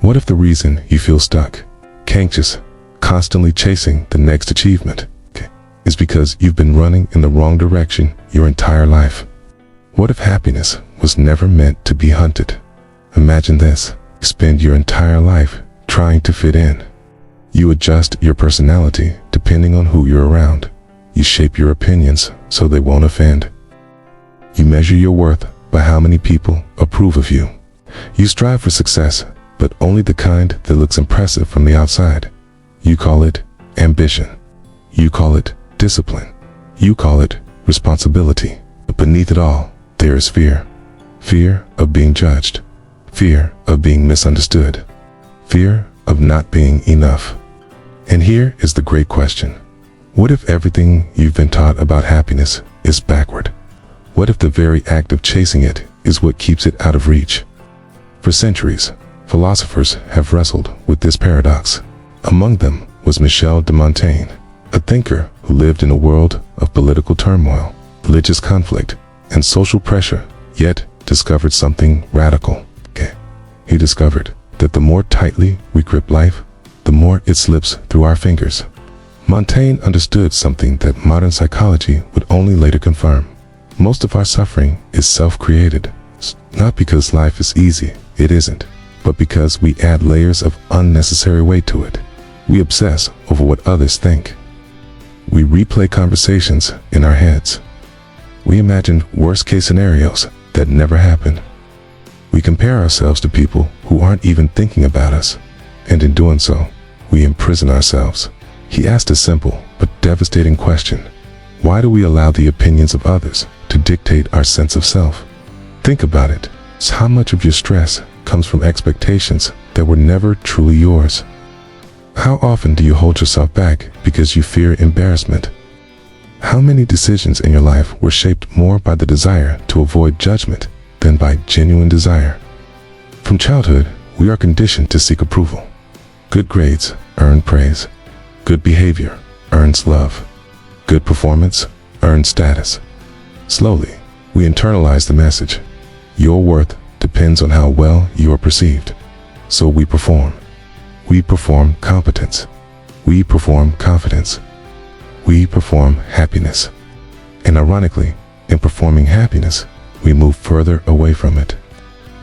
What if the reason you feel stuck, anxious, constantly chasing the next achievement, is because you've been running in the wrong direction your entire life? What if happiness was never meant to be hunted? Imagine this. You spend your entire life trying to fit in. You adjust your personality depending on who you're around. You shape your opinions so they won't offend. You measure your worth by how many people approve of you. You strive for success, but only the kind that looks impressive from the outside. You call it ambition. You call it discipline. You call it responsibility. But beneath it all, there is fear. Fear of being judged. Fear of being misunderstood. Fear of not being enough. And here is the great question. What if everything you've been taught about happiness is backward? What if the very act of chasing it is what keeps it out of reach? For centuries, philosophers have wrestled with this paradox. Among them was Michel de Montaigne, a thinker who lived in a world of political turmoil, religious conflict, and social pressure, yet discovered something radical. He discovered that the more tightly we grip life, the more it slips through our fingers. Montaigne understood something that modern psychology would only later confirm. Most of our suffering is self-created. Not because life is easy, it isn't, but because we add layers of unnecessary weight to it. We obsess over what others think. We replay conversations in our heads. We imagine worst-case scenarios that never happen. We compare ourselves to people who aren't even thinking about us, and in doing so, we imprison ourselves. He asked a simple but devastating question. Why do we allow the opinions of others to dictate our sense of self? Think about it. It's how much of your stress comes from expectations that were never truly yours. How often do you hold yourself back because you fear embarrassment? How many decisions in your life were shaped more by the desire to avoid judgment than by genuine desire? From childhood, we are conditioned to seek approval. Good grades earn praise. Good behavior earns love. Good performance earns status. Slowly, we internalize the message. Your worth depends on how well you are perceived. So we perform. We perform competence. We perform confidence. We perform happiness. And ironically, in performing happiness, we move further away from it.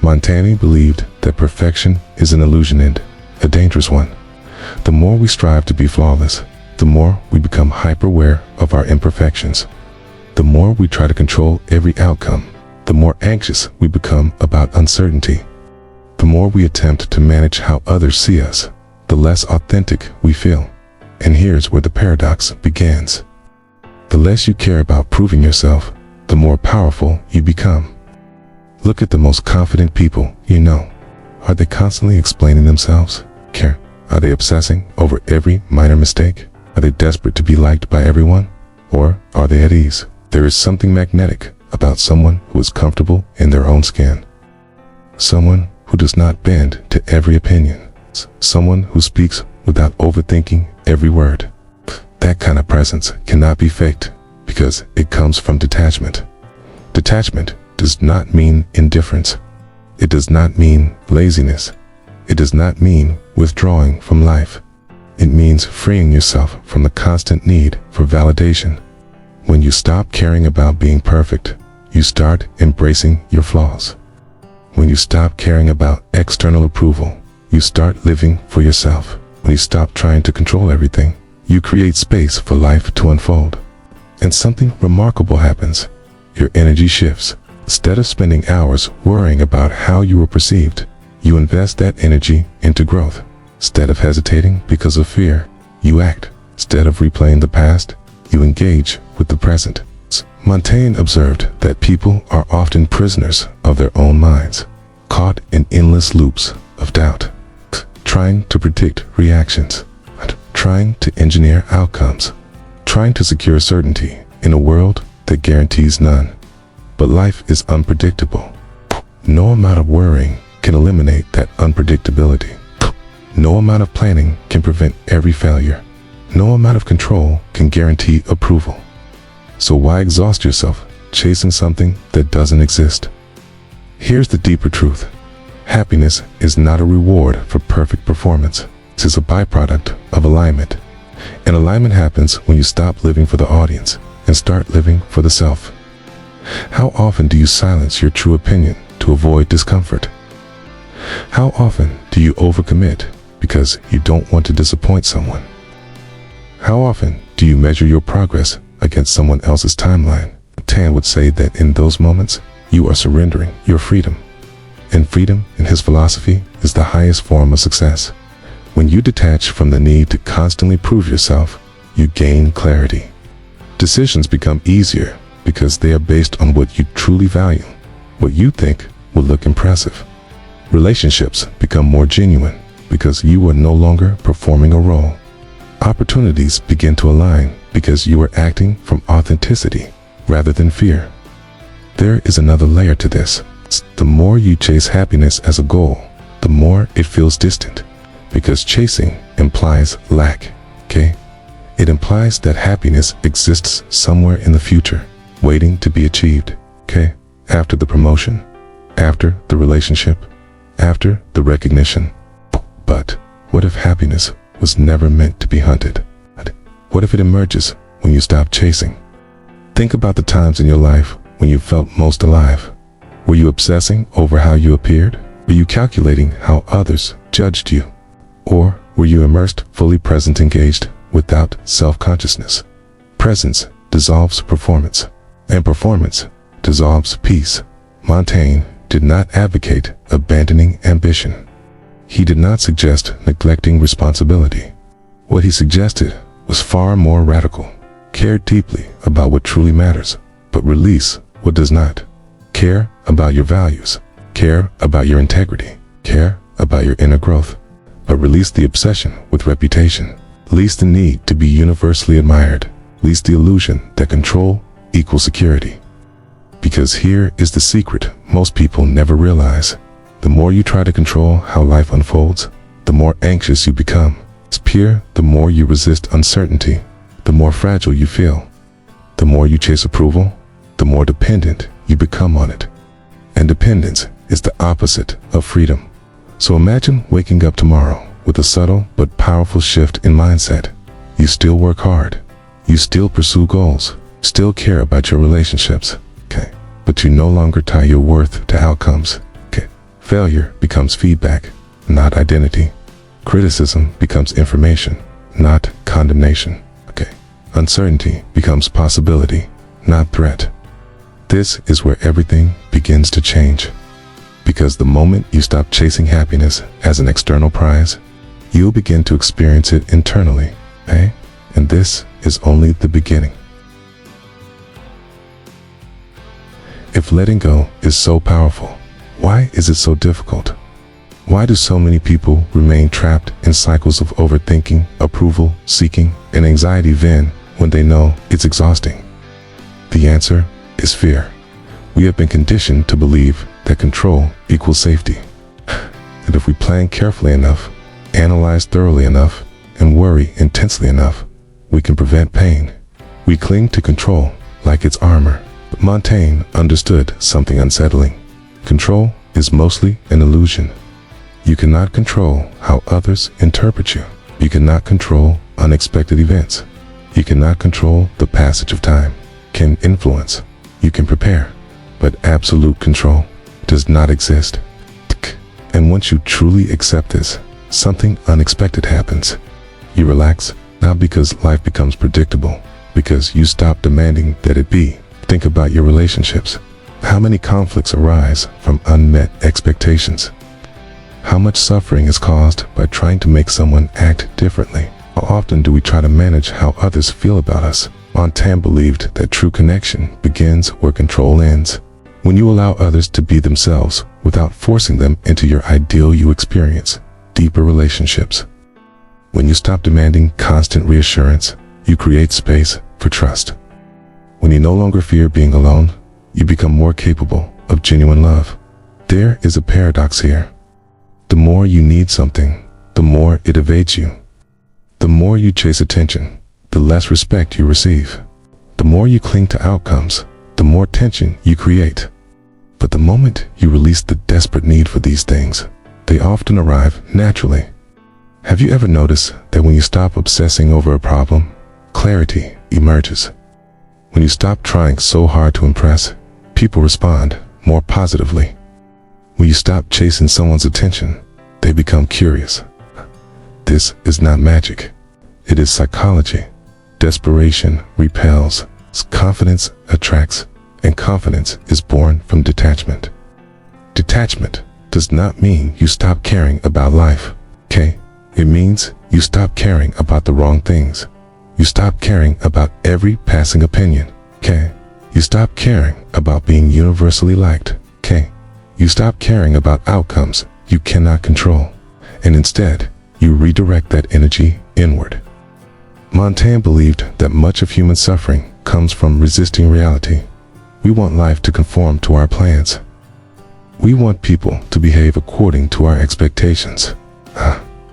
Montaigne believed that perfection is an illusion and a dangerous one. The more we strive to be flawless, the more we become hyper-aware of our imperfections. The more we try to control every outcome, the more anxious we become about uncertainty. The more we attempt to manage how others see us, the less authentic we feel. And here's where the paradox begins. The less you care about proving yourself, the more powerful you become. Look at the most confident people you know. Are they constantly explaining themselves? Are they obsessing over every minor mistake? Are they desperate to be liked by everyone? Or are they at ease? There is something magnetic about someone who is comfortable in their own skin. Someone who does not bend to every opinion. Someone who speaks without overthinking every word. That kind of presence cannot be faked because it comes from detachment. Detachment does not mean indifference. It does not mean laziness. It does not mean withdrawing from life. It means freeing yourself from the constant need for validation. When you stop caring about being perfect, you start embracing your flaws. When you stop caring about external approval, you start living for yourself. When you stop trying to control everything, you create space for life to unfold. And something remarkable happens. Your energy shifts. Instead of spending hours worrying about how you were perceived, you invest that energy into growth. Instead of hesitating because of fear, you act. Instead of replaying the past, you engage with the present. Montaigne observed that people are often prisoners of their own minds, caught in endless loops of doubt, trying to predict reactions, trying to engineer outcomes, trying to secure certainty in a world that guarantees none. But life is unpredictable. No amount of worrying can eliminate that unpredictability. No amount of planning can prevent every failure. No amount of control can guarantee approval. So why exhaust yourself chasing something that doesn't exist? Here's the deeper truth. Happiness is not a reward for perfect performance. It is a byproduct of alignment. And alignment happens when you stop living for the audience and start living for the self. How often do you silence your true opinion to avoid discomfort? How often do you overcommit because you don't want to disappoint someone? How often do you measure your progress against someone else's timeline? Tan would say that in those moments, you are surrendering your freedom. And freedom, in his philosophy, is the highest form of success. When you detach from the need to constantly prove yourself, you gain clarity. Decisions become easier because they are based on what you truly value, what you think will look impressive. Relationships become more genuine because you are no longer performing a role. Opportunities begin to align because you are acting from authenticity rather than fear. There is another layer to this. The more you chase happiness as a goal, the more it feels distant, because chasing implies lack, okay? It implies that happiness exists somewhere in the future, waiting to be achieved, okay? After the promotion, after the relationship, after the recognition. But what if happiness was never meant to be hunted? What if it emerges when you stop chasing? Think about the times in your life when you felt most alive. Were you obsessing over how you appeared? Were you calculating how others judged you? Or were you immersed, fully present, engaged, without self-consciousness? Presence dissolves performance, and performance dissolves peace. Montaigne did not advocate abandoning ambition. He did not suggest neglecting responsibility. What he suggested was far more radical. Care deeply about what truly matters, but release what does not. Care about your values. Care about your integrity. Care about your inner growth. But release the obsession with reputation. Release the need to be universally admired. Release the illusion that control equals security. Because here is the secret most people never realize. The more you try to control how life unfolds, the more anxious you become. The more you resist uncertainty, the more fragile you feel. The more you chase approval, the more dependent you become on it. And dependence is the opposite of freedom. So imagine waking up tomorrow with a subtle but powerful shift in mindset. You still work hard. You still pursue goals. Still care about your relationships. Okay. But you no longer tie your worth to outcomes. Okay. Failure becomes feedback, not identity. Criticism becomes information, not condemnation. Okay. Uncertainty becomes possibility, not threat. This is where everything begins to change. Because the moment you stop chasing happiness as an external prize, you'll begin to experience it internally, okay? And this is only the beginning. If letting go is so powerful, why is it so difficult? Why do so many people remain trapped in cycles of overthinking, approval seeking, and anxiety when they know it's exhausting? The answer is fear. We have been conditioned to believe that control equals safety. And if we plan carefully enough, analyze thoroughly enough, and worry intensely enough, we can prevent pain. We cling to control like it's armor. But Montaigne understood something unsettling. Control is mostly an illusion. You cannot control how others interpret you. You cannot control unexpected events. You cannot control the passage of time. Can influence. You can prepare. But absolute control does not exist. And once you truly accept this, something unexpected happens. You relax, not because life becomes predictable, because you stop demanding that it be. Think about your relationships. How many conflicts arise from unmet expectations? How much suffering is caused by trying to make someone act differently? How often do we try to manage how others feel about us? Montaigne believed that true connection begins where control ends. When you allow others to be themselves without forcing them into your ideal, you experience deeper relationships. When you stop demanding constant reassurance, you create space for trust. When you no longer fear being alone, you become more capable of genuine love. There is a paradox here. The more you need something, the more it evades you. The more you chase attention, the less respect you receive. The more you cling to outcomes, the more tension you create. But the moment you release the desperate need for these things, they often arrive naturally. Have you ever noticed that when you stop obsessing over a problem, clarity emerges? When you stop trying so hard to impress, people respond more positively. When you stop chasing someone's attention, they become curious. This is not magic. It is psychology. Desperation repels, confidence attracts, and confidence is born from detachment. Detachment does not mean you stop caring about life, okay? It means you stop caring about the wrong things. You stop caring about every passing opinion, okay? You stop caring about being universally liked, okay? You stop caring about outcomes you cannot control, and instead, you redirect that energy inward. Montaigne believed that much of human suffering comes from resisting reality. We want life to conform to our plans. We want people to behave according to our expectations.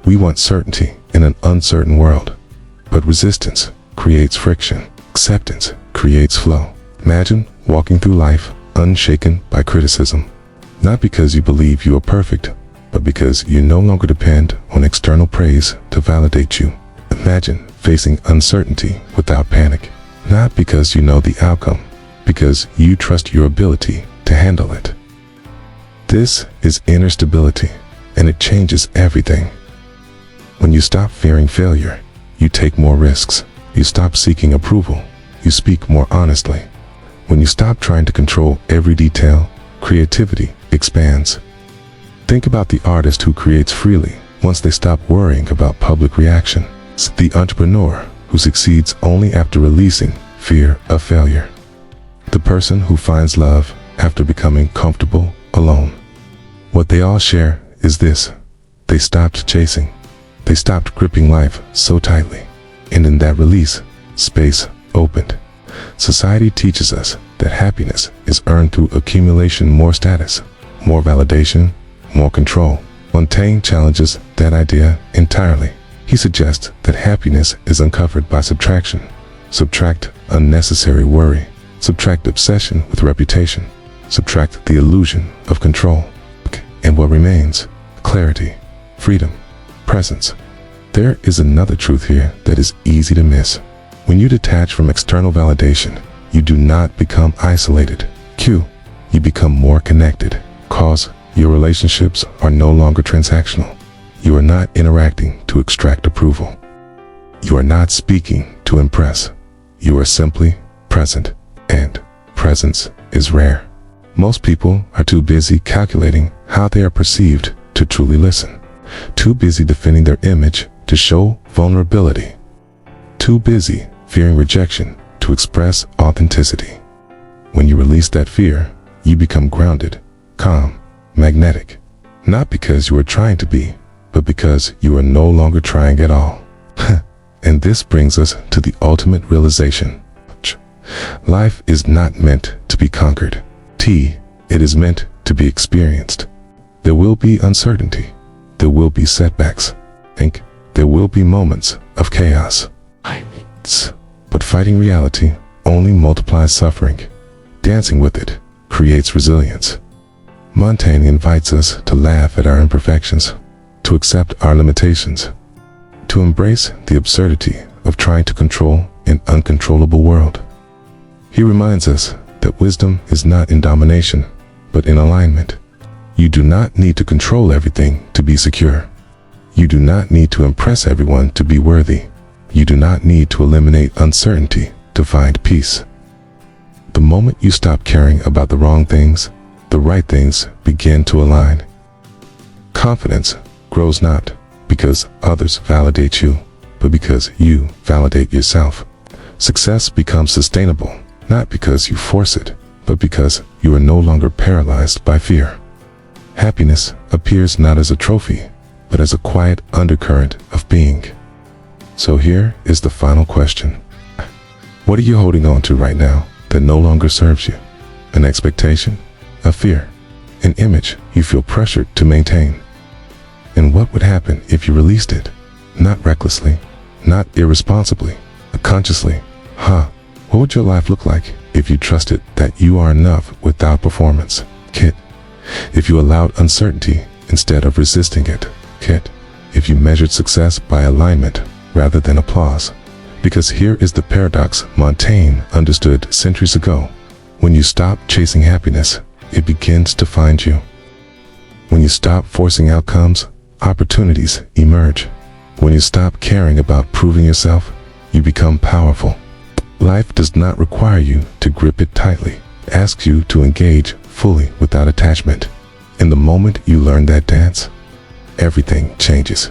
We want certainty in an uncertain world. But resistance creates friction. Acceptance creates flow. Imagine walking through life unshaken by criticism. Not because you believe you are perfect, but because you no longer depend on external praise to validate you. Imagine facing uncertainty without panic. Not because you know the outcome, because you trust your ability to handle it. This is inner stability, and it changes everything. When you stop fearing failure, you take more risks. You stop seeking approval. You speak more honestly. When you stop trying to control every detail, creativity expands. Think about the artist who creates freely once they stop worrying about public reaction. It's the entrepreneur who succeeds only after releasing fear of failure. The person who finds love after becoming comfortable alone. What they all share is this: they stopped chasing. They stopped gripping life so tightly. And in that release, space opened. Society teaches us that happiness is earned through accumulation, more status, more validation, more control. Montaigne challenges that idea entirely. He suggests that happiness is uncovered by subtraction. Subtract unnecessary worry. Subtract obsession with reputation. Subtract the illusion of control. And what remains? Clarity, freedom, presence. There is another truth here that is easy to miss. When you detach from external validation, you do not become isolated. You become more connected. Cause your relationships are no longer transactional. You are not interacting to extract approval. You are not speaking to impress. You are simply present, and presence is rare. Most people are too busy calculating how they are perceived to truly listen. Too busy defending their image to show vulnerability. Too busy fearing rejection to express authenticity. When you release that fear, you become grounded, calm, magnetic. Not because you are trying to be, but because you are no longer trying at all. And this brings us to the ultimate realization. Life is not meant to be conquered. It is meant to be experienced. There will be uncertainty. There will be setbacks. There will be moments of chaos. But fighting reality only multiplies suffering. Dancing with it creates resilience. Montaigne invites us to laugh at our imperfections, to accept our limitations, to embrace the absurdity of trying to control an uncontrollable world. He reminds us that wisdom is not in domination, but in alignment. You do not need to control everything to be secure. You do not need to impress everyone to be worthy. You do not need to eliminate uncertainty to find peace. The moment you stop caring about the wrong things, the right things begin to align. Confidence grows not because others validate you, but because you validate yourself. Success becomes sustainable, not because you force it, but because you are no longer paralyzed by fear. Happiness appears not as a trophy, but as a quiet undercurrent of being. So here is the final question. What are you holding on to right now that no longer serves you? An expectation? A fear? An image you feel pressured to maintain? And what would happen if you released it? Not recklessly, not irresponsibly, but consciously. What would your life look like if you trusted that you are enough without performance? Kit, if you allowed uncertainty instead of resisting it. Kit, if you measured success by alignment rather than applause. Because here is the paradox Montaigne understood centuries ago. When you stop chasing happiness, it begins to find you. When you stop forcing outcomes, opportunities emerge. When you stop caring about proving yourself, you become powerful. Life does not require you to grip it tightly. It asks you to engage fully without attachment. In the moment you learn that dance, everything changes.